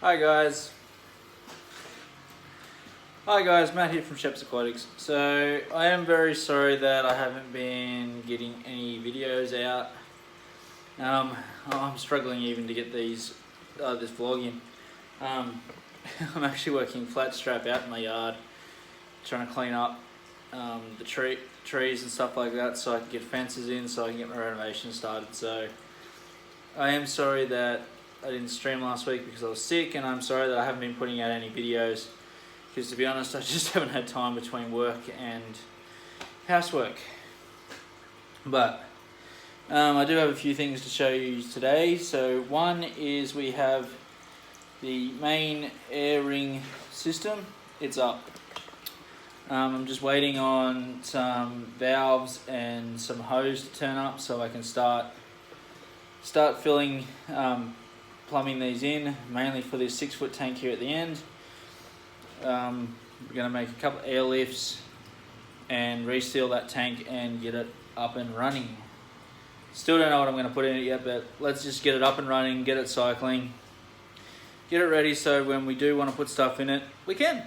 Hi guys. Hi guys, Matt here from Sheps Aquatics. So I am very sorry that I haven't been getting any videos out. I'm struggling even to get this vlog in. I'm actually working flat strap out in my yard, trying to clean up the trees and stuff like that, so I can get fences in, so I can get my renovation started. So I am sorry that I didn't stream last week because I was sick, and I'm sorry that I haven't been putting out any videos because, to be honest, I just haven't had time between work and housework. But I do have a few things to show you today. So one is we have the main air ring system. It's up. I'm just waiting on some valves and some hose to turn up so I can start filling, plumbing these in, mainly for this 6-foot tank here at the end. We're going to make a couple air lifts and reseal that tank and get it up and running. Still don't know what I'm going to put in it yet, but let's just get it up and running, get it cycling, get it ready so when we do want to put stuff in it, we can.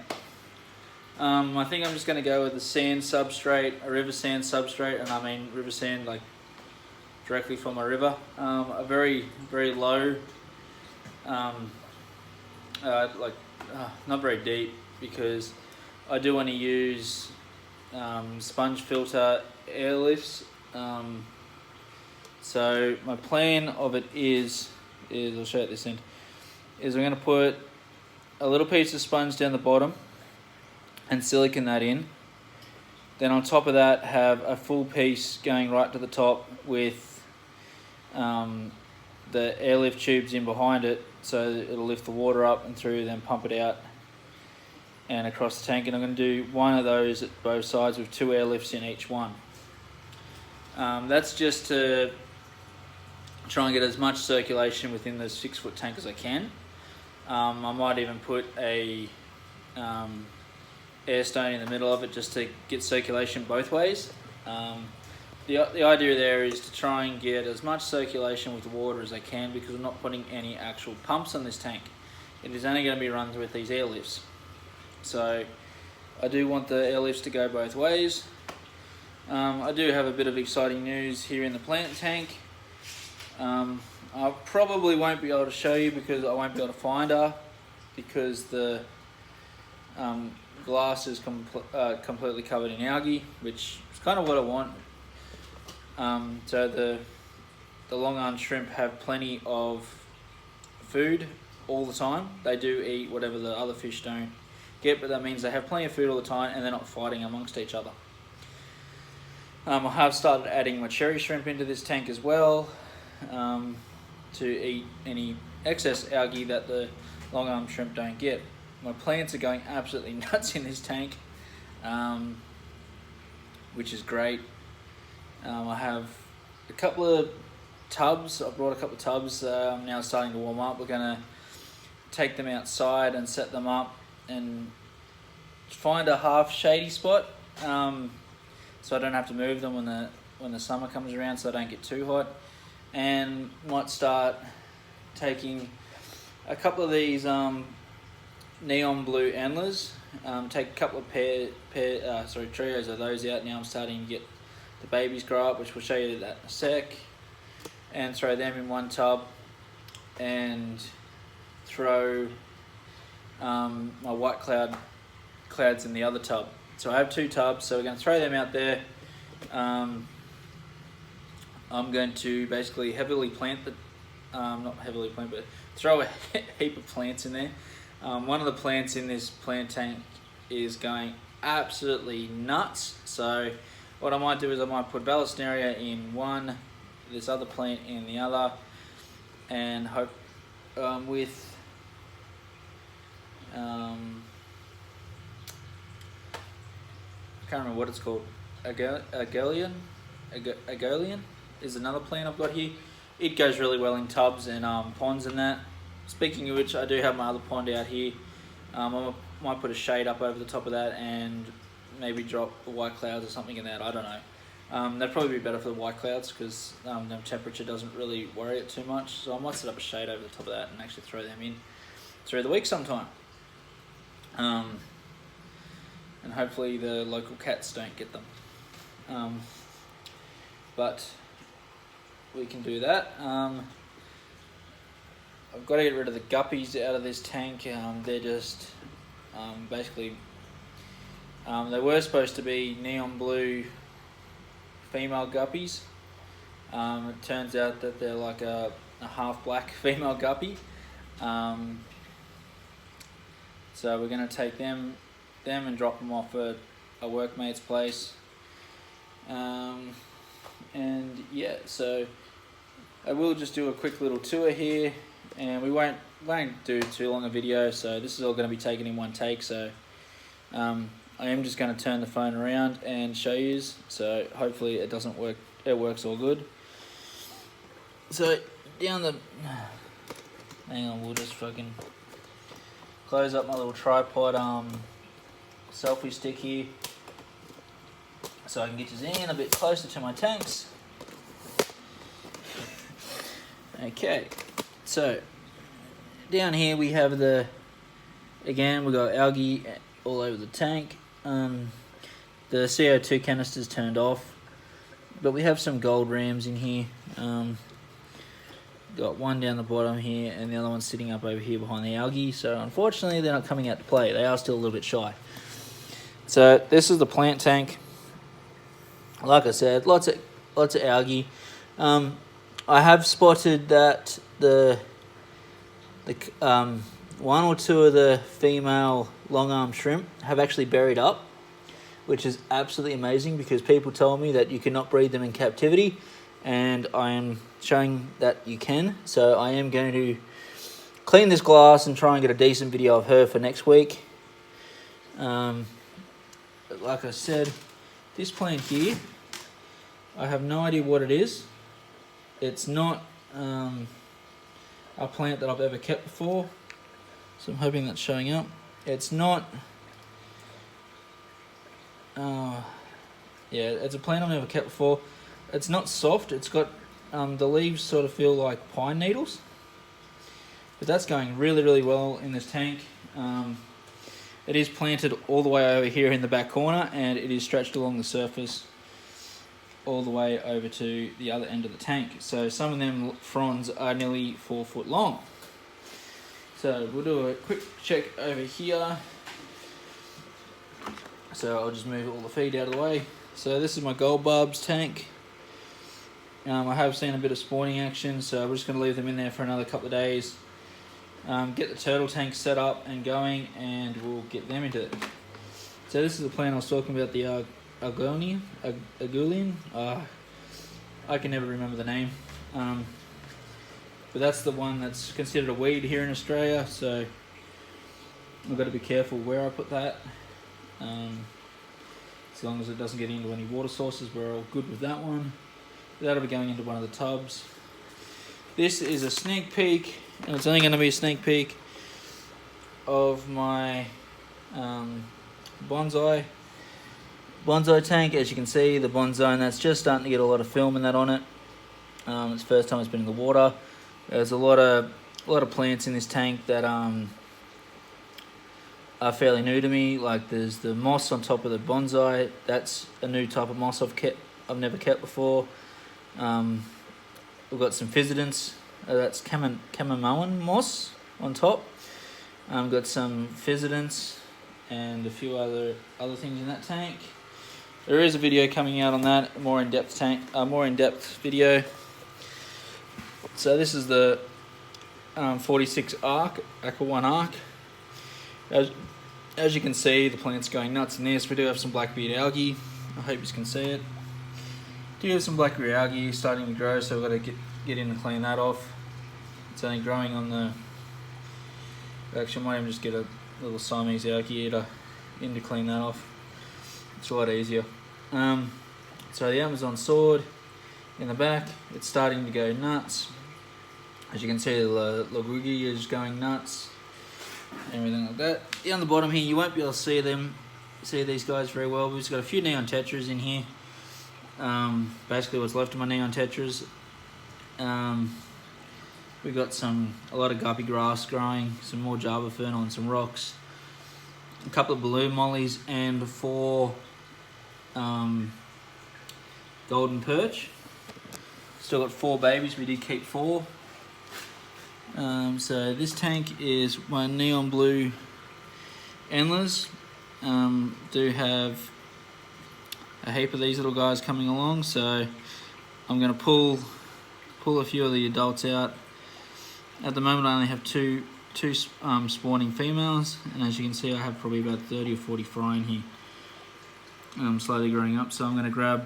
I think I'm just going to go with a sand substrate, a river sand substrate, and I mean river sand like directly from a river. A very, very low, not very deep, because I do want to use sponge filter air lifts. So my plan of it is I'll show you at this end, is I'm going to put a little piece of sponge down the bottom and silicone that in. Then on top of that have a full piece going right to the top with the airlift tubes in behind it, so it'll lift the water up and through, then pump it out and across the tank. And I'm going to do one of those at both sides with 2 airlifts in each one. That's just to try and get as much circulation within the 6-foot tank as I can. I might even put a air stone in the middle of it just to get circulation both ways. The idea there is to try and get as much circulation with the water as I can, because I'm not putting any actual pumps on this tank. It is only going to be run with these air lifts. So I do want the air lifts to go both ways. I do have a bit of exciting news here in the plant tank. I probably won't be able to show you because I won't be able to find her, because the glass is completely covered in algae, which is kind of what I want. So the long arm shrimp have plenty of food all the time. They do eat whatever the other fish don't get, but that means they have plenty of food all the time and they're not fighting amongst each other. I have started adding my cherry shrimp into this tank as well, to eat any excess algae that the long arm shrimp don't get. My plants are going absolutely nuts in this tank, which is great. I have a couple of tubs. I brought a couple of tubs. Now starting to warm up. We're going to take them outside and set them up and find a half shady spot, so I don't have to move them when the summer comes around, so I don't get too hot. And might start taking a couple of these neon blue antlers. Take a couple of trios of those out. Now I'm starting to get the babies grow up, which we'll show you that in a sec, and throw them in one tub, and throw my white clouds in the other tub. So I have 2 tubs, so we're going to throw them out there. I'm going to basically heavily plant not heavily plant, but throw a heap of plants in there. One of the plants in this plant tank is going absolutely nuts, so what I might do is I might put Balasinaria in one, this other plant in the other, and hope with I can't remember what it's called. Agolian is another plant I've got here. It goes really well in tubs and ponds and that. Speaking of which, I do have my other pond out here. I might put a shade up over the top of that and maybe drop the white clouds or something in that. I don't know. That'd probably be better for the white clouds because the temperature doesn't really worry it too much. So I might set up a shade over the top of that and actually throw them in. through the week sometime. And hopefully the local cats don't get them. But we can do that. I've got to get rid of the guppies out of this tank. They're just basically, they were supposed to be neon blue female guppies. It turns out that they're like a half black female guppy. So we're going to take them and drop them off at a workmate's place. And yeah, so I will just do a quick little tour here, and we won't do too long a video, so this is all going to be taken in one take. So I am just going to turn the phone around and show you, so hopefully it doesn't work, it works all good. So down the, hang on, we'll just fucking close up my little tripod selfie stick here, so I can get you in a bit closer to my tanks. Okay, so down here we have the, again, we got algae all over the tank. The CO2 canister's turned off, but we have some gold rams in here. Got one down the bottom here, and the other one's sitting up over here behind the algae. So unfortunately, they're not coming out to play. They are still a little bit shy. So this is the plant tank. Like I said, lots of algae. I have spotted that the one or two of the female long-arm shrimp have actually buried up, which is absolutely amazing, because people told me that you cannot breed them in captivity, and I am showing that you can. So I am going to clean this glass and try and get a decent video of her for next week. Like I said, this plant here, I have no idea what it is. It's not a plant that I've ever kept before, so I'm hoping that's showing up. It's not, yeah, it's a plant I've never kept before. It's not soft. It's got, the leaves sort of feel like pine needles, but that's going really, really well in this tank. It is planted all the way over here in the back corner, and it is stretched along the surface all the way over to the other end of the tank. So some of them fronds are nearly 4 foot long. So we'll do a quick check over here. So I'll just move all the feed out of the way. So this is my gold barbs tank. I have seen a bit of spawning action, so we're just going to leave them in there for another couple of days. Get the turtle tank set up and going, and we'll get them into it. So this is the plant I was talking about, the Agoulian. I can never remember the name. But that's the one that's considered a weed here in Australia, so I've got to be careful where I put that. As long as it doesn't get into any water sources, we're all good with that one. That'll be going into one of the tubs. This is a sneak peek, and it's only going to be a sneak peek of my bonsai tank. As you can see, the bonsai, and that's just starting to get a lot of film and that on it. It's the first time it's been in the water. There's a lot of plants in this tank that are fairly new to me. Like there's the moss on top of the bonsai. That's a new type of moss I've never kept before. We've got some physidants. That's Camamoan moss on top. Got some physidants and a few other things in that tank. There is a video coming out on that, more in depth video. So this is the 46 Aqua 1 Arc. As you can see, the plant's going nuts in this. We do have some blackbeard algae. I hope you can see it. Do have some blackbeard algae starting to grow, so we've got to get in and clean that off. It's only growing on the. Actually, I might even just get a little Siamese algae eater in to clean that off. It's a lot easier. So the Amazon sword in the back, it's starting to go nuts. As you can see, the Logugi is going nuts. Everything like that. On the bottom here, you won't be able to see these guys very well. We've just got a few neon tetras in here. Basically what's left of my neon tetras. We got a lot of guppy grass growing, some more Java fern on some rocks, a couple of balloon mollies, and 4 golden perch. Still got 4 babies. We did keep 4. So this tank is my neon blue endlers. Do have a heap of these little guys coming along, so I'm going to pull a few of the adults out. At the moment I only have two spawning females, and as you can see I have probably about 30 or 40 frying here, slowly growing up. So I'm going to grab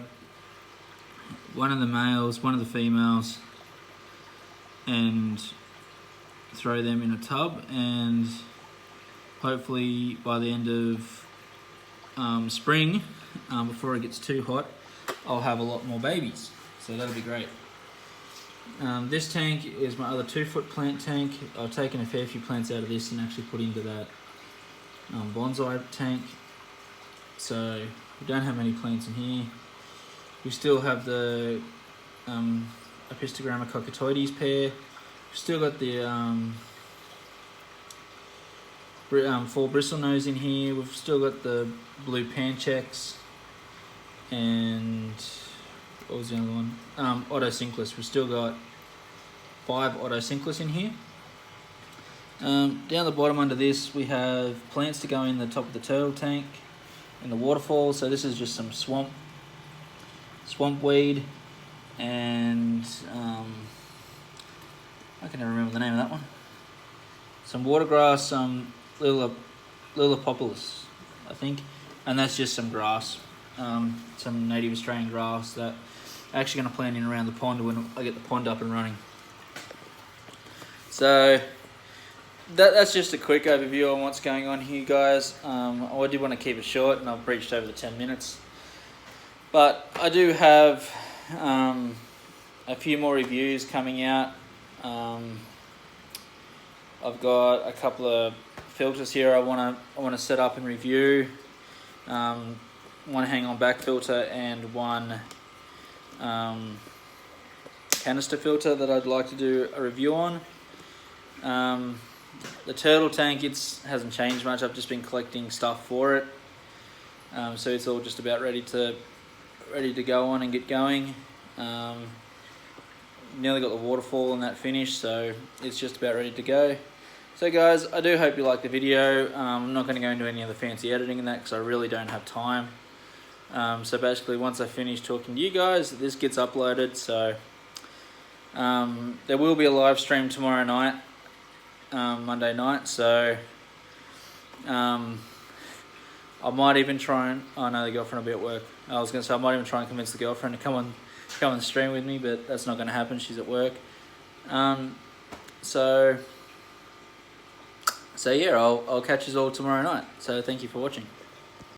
one of the males, one of the females, and throw them in a tub, and hopefully by the end of spring, before it gets too hot, I'll have a lot more babies, so that'll be great. This tank is my other 2-foot plant tank. I've taken a fair few plants out of this and actually put into that bonsai tank, so we don't have many plants in here. We still have the Apistogramma cockatoides pair. We've still got the 4 bristlenose in here. We've still got the blue pancheks, and what was the other one? Otocinclus. We've still got 5 Otocinclus in here. Down the bottom under this we have plants to go in the top of the turtle tank in the waterfall. So this is just some swamp weed, and I can never remember the name of that one. Some watergrass, some Lilipopolis, I think, and that's just some grass, some native Australian grass that I'm actually going to plant in around the pond when I get the pond up and running. So that's just a quick overview on what's going on here, guys. I did want to keep it short, and I've breached over the 10 minutes. But I do have a few more reviews coming out. I've got a couple of filters here I want to set up and review. One hang on back filter and one canister filter that I'd like to do a review on. The turtle tank, hasn't changed much. I've just been collecting stuff for it, so it's all just about ready to go on and get going. Nearly got the waterfall and that finished, so it's just about ready to go. So guys, I do hope you like the video. I'm not going to go into any of the fancy editing and that because I really don't have time. So basically once I finish talking to you guys, this gets uploaded. So there will be a live stream tomorrow night, Monday night. So I might even try and, oh no, the girlfriend will be at work. I was going to say I might even try and convince the girlfriend to come on stream with me, but that's not going to happen. She's at work. So yeah, I'll catch you all tomorrow night. So thank you for watching.